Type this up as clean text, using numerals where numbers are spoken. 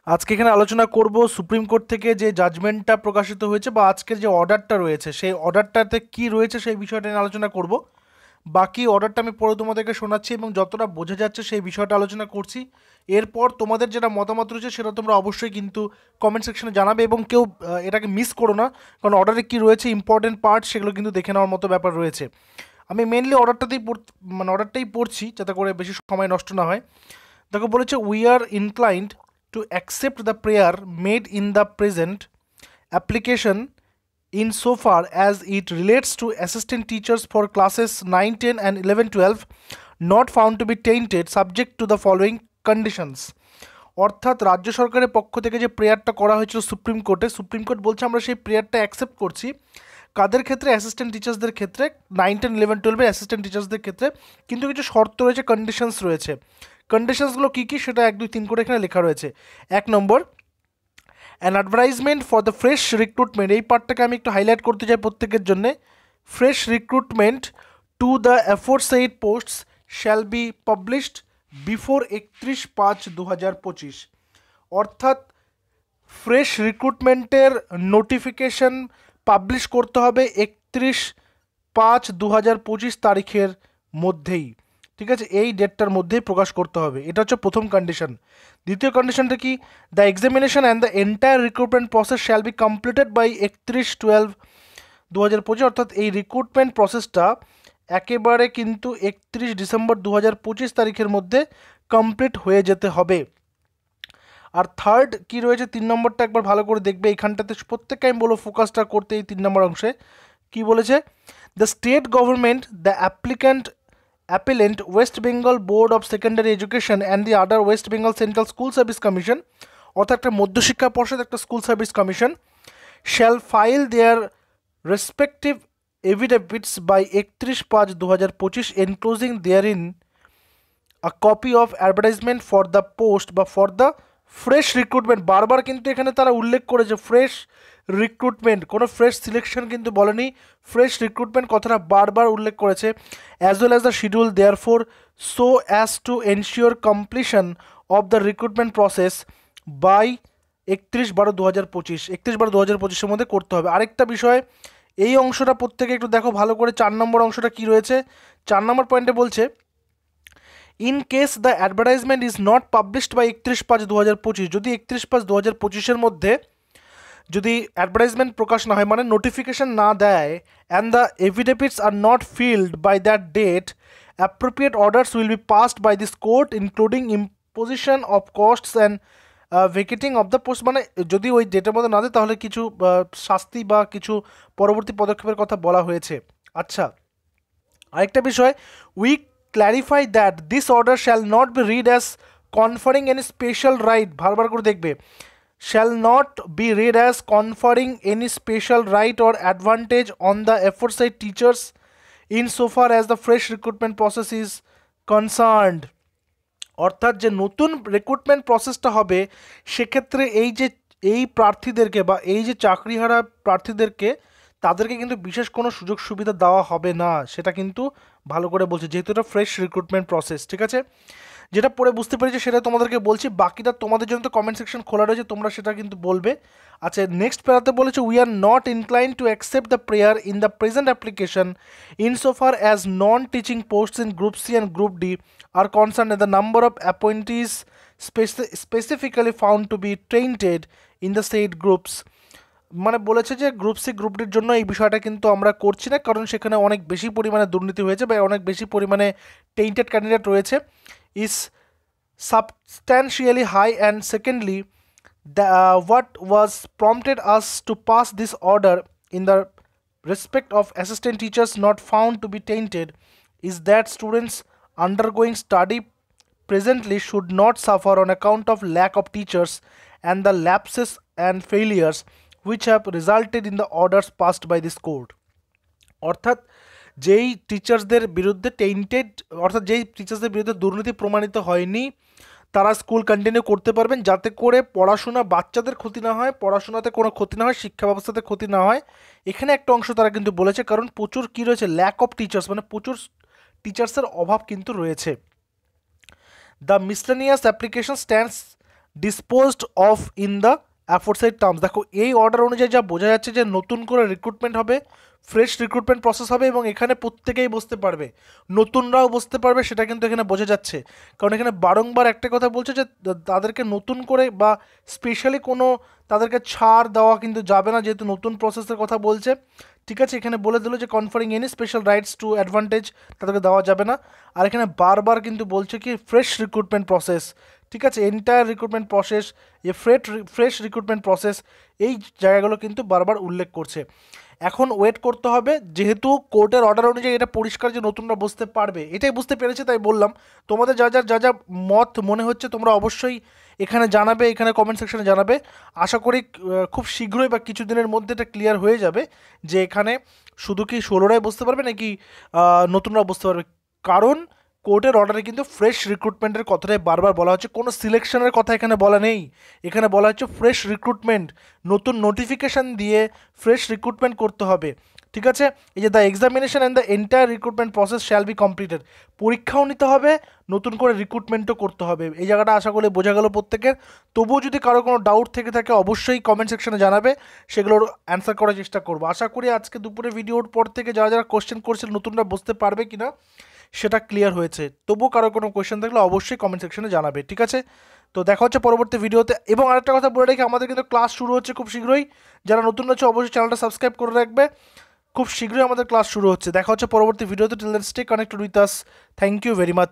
আজকে এখানে আলোচনা করব সুপ্রিম কোর্ট থেকে যে জাজমেন্টটা প্রকাশিত হয়েছে বা আজকের যে অর্ডারটা রয়েছে সেই অর্ডারটাতে কি রয়েছে সেই বিষয়টা নিয়ে আলোচনা করব। বাকি অর্ডারটা আমি পরে তোমাদেরকে শোনাচ্ছি এবং যতটা বোঝা যাচ্ছে সেই বিষয়টা আলোচনা করছি। এরপর তোমাদের যেটা মতামত রয়েছে সেটা তোমরা অবশ্যই কিন্তু কমেন্ট সেকশনে জানাবে এবং কেউ এটাকে মিস করো না, কারণ অর্ডারে কি রয়েছে ইম্পর্টেন্ট পার্ট সেগুলো কিন্তু দেখে নেওয়ার মতো ব্যাপার রয়েছে। আমি মেনলি অর্ডারটাই পড়ছি যাতে করে বেশি সময় নষ্ট না হয়। দেখো বলেছে we R inclined two accept the prayer made in the present application in so far as it relates to assistant teachers for classes 9, 10 and 11, 12 not found to be tainted subject to the following conditions। অর্থাৎ রাজ্য সরকারের পক্ষ থেকে যে প্রেয়ারটা করা হয়েছিল supreme court বলছে আমরা সেই প্রেয়ারটা অ্যাকসেপ্ট করছি। কাদের ক্ষেত্রে? অ্যাসিস্ট্যান্ট টিচার্সদের ক্ষেত্রে, 9, 10, 11, 12 অ্যাসিস্ট্যান্ট টিচার্সদের ক্ষেত্রে। কিন্তু কিছু শর্ত রয়েছে, কন্ডিশনস রয়েছে। কন্ডিশনসগুলো কী কী সেটা 1, 2, 3 করে এখানে লেখা রয়েছে। 1 নম্বর, an advertisement for the fresh recruitment, এই পার্টটাকে আমি একটু হাইলাইট করতে চাই প্রত্যেকের জন্য। Fresh recruitment to the aforesaid posts shall be published before 31/5/2025। অর্থাৎ ফ্রেশ রিক্রুটমেন্টের নোটিফিকেশন পাবলিশ করতে হবে 31/5/2025 তারিখের মধ্যেই। ঠিক আছে, এই ডেটটার মধ্যেই প্রকাশ করতে হবে, এটা হচ্ছে প্রথম কন্ডিশন। দ্বিতীয় কন্ডিশনটা কি? The examination and the entire recruitment process shall be completed by 31/12/2025। অর্থাৎ এই রিক্রুটমেন্ট প্রসেসটা একেবারে কিন্তু 31 ডিসেম্বর 2025 তারিখের মধ্যে কমপ্লিট হয়ে যেতে হবে। আর থার্ড কি রয়েছে, 3 নম্বরটা একবার ভালো করে দেখবে, এইখানটাতে প্রত্যেককে আমি বলবো ফোকাসটা করতে। এই 3 নম্বর অংশে কি বলেছে? The state government, the appellant, West Bengal board of secondary education and the other West Bengal central school service commission, অর্থাৎ একটা মধ্যশিক্ষা পর্ষদ, একটা school service commission, shall file their respective affidavits by 31/5/2025 enclosing their a copy of advertisement for the post বা for the fresh recruitment. বারবার কিন্তু এখানে তারা উল্লেখ করেছে ফ্রেশ রিক্রুটমেন্ট, কোনো ফ্রেশ সিলেকশন কিন্তু বলেনি, ফ্রেশ রিক্রুটমেন্ট কথাটা বারবার উল্লেখ করেছে। As well as the schedule therefore so as to ensure completion of the recruitment process by 31/12/2025, 31/12/2025-এর মধ্যে করতে হবে। আরেকটা বিষয়, এই অংশটা প্রত্যেকে একটু দেখো ভালো করে, 4 নম্বর অংশটা কি রয়েছে। 4 নম্বর পয়েন্টে বলছে in case the advertisement is not published by 31/5/2025, যদি 31/5/2025-এর মধ্যে যদি অ্যাডভার্টাইজমেন্ট প্রকাশ না হয়, মানে নোটিফিকেশন না দেয়, and the affidavits are not filed by that date, appropriate orders will be passed by this court including imposition of costs and vacating of the post. মানে যদি ওই ডেটের মধ্যে না দেয় তাহলে কিছু শাস্তি বা কিছু পরবর্তী পদক্ষেপের কথা বলা হয়েছে। আচ্ছা, আরেকটা বিষয়, we clarify that this order shall not be read as conferring any special right, বারবার করে দেখবে, shall not be read as conferring any special right or advantage on the aforesaid teachers insofar as the fresh recruitment process is concerned। অর্থাৎ যে নতুন recruitment প্রসেসটা হবে সেক্ষেত্রে এই প্রার্থীদেরকে বা এই যে চাকরিহারা প্রার্থীদেরকে তাদেরকে কিন্তু বিশেষ কোনো সুযোগ সুবিধা দেওয়া হবে না, সেটা কিন্তু ভালো করে বলছে, যেহেতু এটা ফ্রেশ রিক্রুটমেন্ট প্রসেস। ঠিক আছে, যেটা পড়ে বুঝতে পেরেছি সেটা তোমাদেরকে বলছি, বাকিটা তোমাদের জন্য তো কমেন্ট সেকশন খোলা রয়েছে, তোমরা সেটা কিন্তু বলবে। আচ্ছা, নেক্সট প্যারাতে বলেছে we are not inclined to accept the prayer in the present application insofar as non teaching posts in group C and group D are concern the number of appointees specifically found to be tainted in the said groups. মানে বলেছে যে group C group ডির জন্য এই বিষয়টা কিন্তু আমরা করছি না, কারণ সেখানে অনেক বেশি পরিমাণে দুর্নীতি হয়েছে বা অনেক বেশি পরিমাণে টেইন্টেড ক্যান্ডিডেট রয়েছে is substantially high, and secondly what was prompted us to pass this order in the respect of assistant teachers not found to be tainted is that students undergoing study presently should not suffer on account of lack of teachers and the lapses and failures which have resulted in the orders passed by this court। অর্থাৎ যেই টিচার্সদের বিরুদ্ধে দুর্নীতি প্রমাণিত হয়নি তারা school continue করতে পারবেন, যাতে করে পড়াশোনা বাচ্চাদের ক্ষতি না হয়, পড়াশোনাতে কোনো ক্ষতি না হয়, শিক্ষা ব্যবস্থাতে ক্ষতি না হয়। এখানে একটা অংশ তারা কিন্তু বলেছে, কারণ প্রচুর কী রয়েছে, ল্যাক অফ টিচার্স, মানে প্রচুর টিচার্সের অভাব কিন্তু রয়েছে। The miscellaneous application stands disposed of in the aforesaid terms. দেখো এই অর্ডার অনুযায়ী যা বোঝা যাচ্ছে যে নতুন করে রিক্রুটমেন্ট হবে, ফ্রেশ রিক্রুটমেন্ট প্রসেস হবে এবং এখানে প্রত্যেকেই বসতে পারবে, নতুনরাও বসতে পারবে, সেটা কিন্তু এখানে বোঝা যাচ্ছে। কারণ এখানে বারংবার একটা কথা বলছে যে তাদেরকে নতুন করে বা স্পেশালি কোনো তাদেরকে ছাড় দেওয়া কিন্তু যাবে না, যেহেতু নতুন প্রসেসের কথা বলছে। ঠিক আছে, এখানে বলে দিল যে কনফারিং any special rights to advantage তাদেরকে দেওয়া যাবে না। আর এখানে বারবার কিন্তু বলছে কি ফ্রেশ রিক্রুটমেন্ট প্রসেস। ঠিক আছে, এন্টায়ার রিক্রুটমেন্ট প্রসেস, এ ফ্রেশ রিক্রুটমেন্ট প্রসেস, এই জায়গাগুলো কিন্তু বারবার উল্লেখ করছে। এখন ওয়েট করতে হবে, যেহেতু কোর্টের অর্ডার অনুযায়ী এটা পরিষ্কার যে নতুনরা বুঝতে পারবে, এটাই বুঝতে পেরেছে তাই বললাম। তোমাদের যা মত মনে হচ্ছে তোমরা অবশ্যই এখানে জানাবে, এখানে কমেন্ট সেকশনে জানাবে। আশা করি খুব শীঘ্রই বা কিছুদিনের মধ্যে এটা ক্লিয়ার হয়ে যাবে যে এখানে শুধু কি 16রাই বুঝতে পারবে নাকি নতুনরা বুঝতে পারবে। কারণ কোর্টের অর্ডারে কিন্তু ফ্রেশ রিক্রুটমেন্টের কথাটাই বারবার বলা হচ্ছে, কোনো সিলেকশনের কথা এখানে বলা নেই। এখানে বলা হচ্ছে ফ্রেশ রিক্রুটমেন্ট, নতুন নোটিফিকেশান দিয়ে ফ্রেশ রিক্রুটমেন্ট করতে হবে। ঠিক আছে, এই যে the examination and the entire recruitment process shall be completed, পরীক্ষাও নিতে হবে, নতুন করে রিক্রুটমেন্টও করতে হবে। এই জায়গাটা আশা করি বোঝা গেল প্রত্যেকের। তবুও যদি কারো কোনো ডাউট থেকে থাকে অবশ্যই কমেন্ট সেকশনে জানাবে, সেগুলোর অ্যান্সার করার চেষ্টা করবো। আশা করি আজকে দুপুরে ভিডিওর পর থেকে যারা কোশ্চেন করছিল নতুনরা বুঝতে পারবে কিনা সেটা ক্লিয়ার হয়েছে। তবুও কারো কোনো কোয়েশ্চেন থাকলে অবশ্যই কমেন্ট সেকশনে জানাবে। ঠিক আছে, তো দেখা হচ্ছে পরবর্তী ভিডিওতে। এবং আরেকটা কথা বলে রাখি, আমাদের কিন্তু ক্লাস শুরু হচ্ছে খুব শীঘ্রই। যারা নতুন আছে অবশ্যই চ্যানেলটা সাবস্ক্রাইব করে রাখবে। খুব শীঘ্রই আমাদের ক্লাস শুরু হচ্ছে। দেখা হচ্ছে পরবর্তী ভিডিওতে। Till then stay connected with us. Thank you very much.